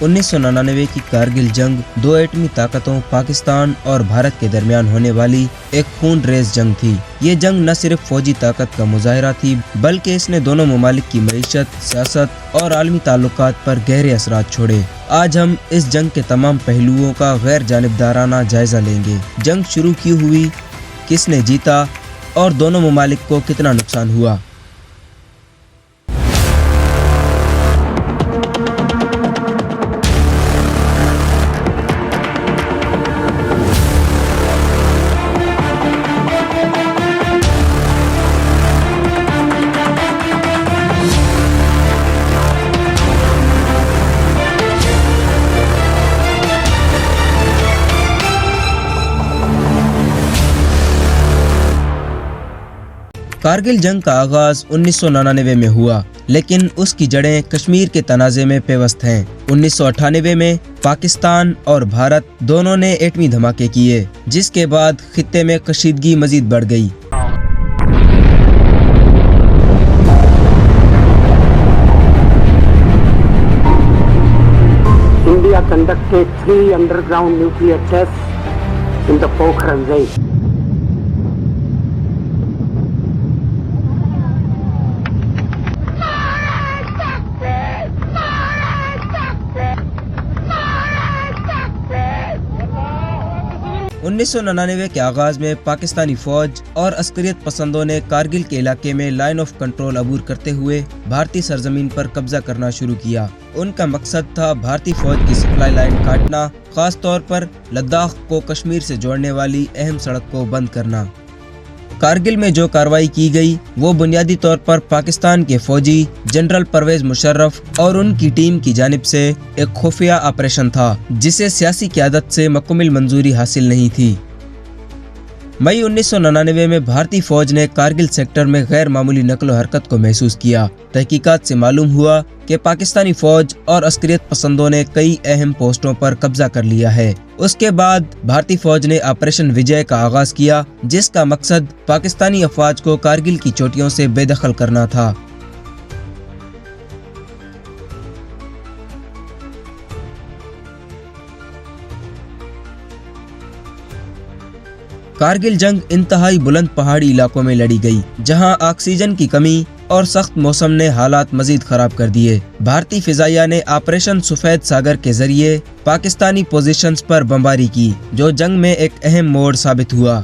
1999 की कारगिल जंग दो एटमी ताकतों पाकिस्तान और भारत के दरमियान होने वाली एक खून रेज जंग थी। ये जंग न सिर्फ फौजी ताकत का मुजाहिरा थी, बल्कि इसने दोनों ममालिक की मईशत, सियासत और आलमी ताल्लुकात पर गहरे असरात छोड़े। आज हम इस जंग के तमाम पहलुओं का गैर जानिबदाराना जायजा लेंगे। जंग शुरू क्यों हुई, किसने जीता और दोनों ममालिक को कितना नुकसान हुआ। कारगिल जंग का आगाज 1999 में हुआ, लेकिन उसकी जड़ें कश्मीर के तनाज़े में पेवस्त हैं। 1998 में पाकिस्तान और भारत दोनों ने एटमी धमाके किए, जिसके बाद खित्ते में कशीदगी मजीद बढ़ गई। India conducted 3 underground nuclear tests in the Pokhran Range. उन्नीस 1999 के आगाज में पाकिस्तानी फौज और अस्करियत पसंदों ने कारगिल के इलाके में लाइन ऑफ कंट्रोल अबूर करते हुए भारतीय सरजमीन पर कब्जा करना शुरू किया। उनका मकसद था भारतीय फौज की सप्लाई लाइन काटना, खास तौर पर लद्दाख को कश्मीर से जोड़ने वाली अहम सड़क को बंद करना। कारगिल में जो कार्रवाई की गई वो बुनियादी तौर पर पाकिस्तान के फौजी जनरल परवेज मुशर्रफ और उनकी टीम की जानिब से एक खुफिया ऑपरेशन था, जिसे सियासी क़यादत से मुकम्मल मंजूरी हासिल नहीं थी। मई 1999 में भारतीय फौज ने कारगिल सेक्टर में गैर मामूली नकलो हरकत को महसूस किया। तहकीकात से मालूम हुआ कि पाकिस्तानी फौज और अस्करियत पसंदों ने कई अहम पोस्टों पर कब्जा कर लिया है। उसके बाद भारतीय फौज ने ऑपरेशन विजय का आगाज किया, जिसका मकसद पाकिस्तानी अफवाज को कारगिल की चोटियों से बेदखल करना था। कारगिल जंग इंतहाई बुलंद पहाड़ी इलाकों में लड़ी गई, जहां ऑक्सीजन की कमी और सख्त मौसम ने हालात मजीद खराब कर दिए। भारतीय फिजाइया ने ऑपरेशन सफेद सागर के जरिए पाकिस्तानी पोजीशंस पर बमबारी की, जो जंग में एक अहम मोड़ साबित हुआ।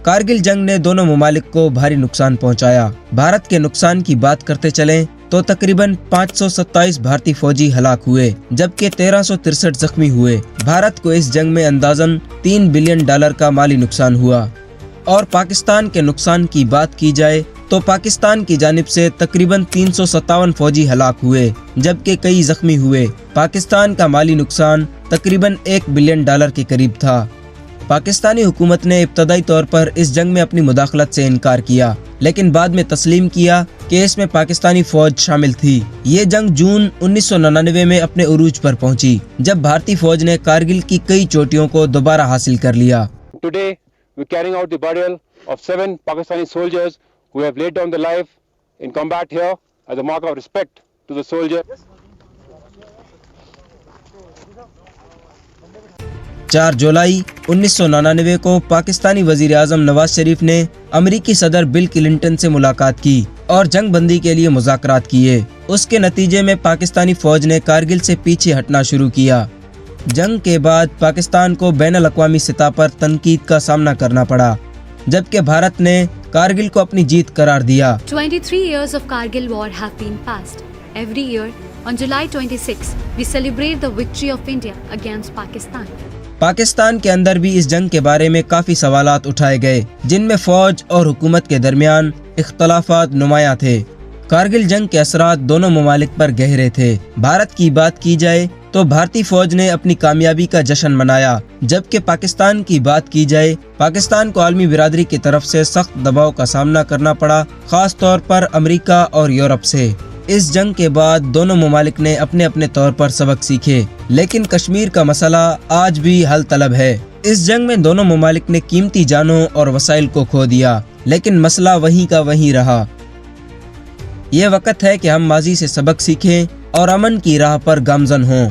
कारगिल जंग ने दोनों ममालिक को भारी नुकसान पहुंचाया। भारत के नुकसान की बात करते चलें तो तकरीबन 527 भारतीय फौजी हलाक हुए, जबकि 1363 जख्मी हुए। भारत को इस जंग में अंदाजन $3 बिलियन का माली नुकसान हुआ। और पाकिस्तान के नुकसान की बात की जाए तो पाकिस्तान की जानिब से तकरीबन 357 फौजी हलाक हुए, जबकि कई जख्मी हुए। पाकिस्तान का माली नुकसान तकरीबन $1 बिलियन के करीब था। पाकिस्तानी हुकूमत ने इब्तदाई तौर पर इस जंग में अपनी मुदाखलत से इनकार किया, लेकिन बाद में तस्लीम किया कि इसमें पाकिस्तानी फौज शामिल थी। ये जंग जून 1999 में अपने उरूज पर पहुंची, जब भारतीय फौज ने कारगिल की कई चोटियों को दोबारा हासिल कर लिया। Today we carrying out the burial of 7 Pakistani soldiers who have laid down their life in combat here as a mark of respect to the soldiers. 4 जुलाई 1999 को पाकिस्तानी वजीर आज़म नवाज शरीफ ने अमेरिकी सदर बिल क्लिंटन से मुलाकात की और जंग बंदी के लिए मुज़ाकरात किए। उसके नतीजे में पाकिस्तानी फौज ने कारगिल से पीछे हटना शुरू किया। जंग के बाद पाकिस्तान को बैनुल अक़वामी सतह पर तनकीद का सामना करना पड़ा, जबकि भारत ने कारगिल को अपनी जीत करार दिया। 23 years of Kargil war have been passed. Every year on July 26 we celebrate the victory of India against Pakistan. Pakistan के अंदर भी इस जंग के बारे में काफी सवालात उठाए गए, जिनमें फौज और हुकूमत के दरमियान इख्तलाफात नुमायां थे। कारगिल जंग के असरात दोनों ममालिक पर गहरे थे। भारत की बात की जाए तो भारतीय फौज ने अपनी कामयाबी का जश्न मनाया, जबकि पाकिस्तान की बात की जाए, पाकिस्तान को आलमी बिरादरी की तरफ से सख्त दबाव का सामना करना पड़ा, खास तौर पर अमेरिका और यूरोप से। इस जंग के बाद दोनों ममालिक ने अपने अपने तौर पर सबक सीखे, लेकिन कश्मीर का मसला आज भी हल तलब है। اس جنگ میں دونوں ممالک نے قیمتی جانوں اور وسائل کو کھو دیا، لیکن مسئلہ وہیں کا وہیں رہا۔ یہ وقت ہے کہ ہم ماضی سے سبق سیکھیں اور امن کی راہ پر گامزن ہوں۔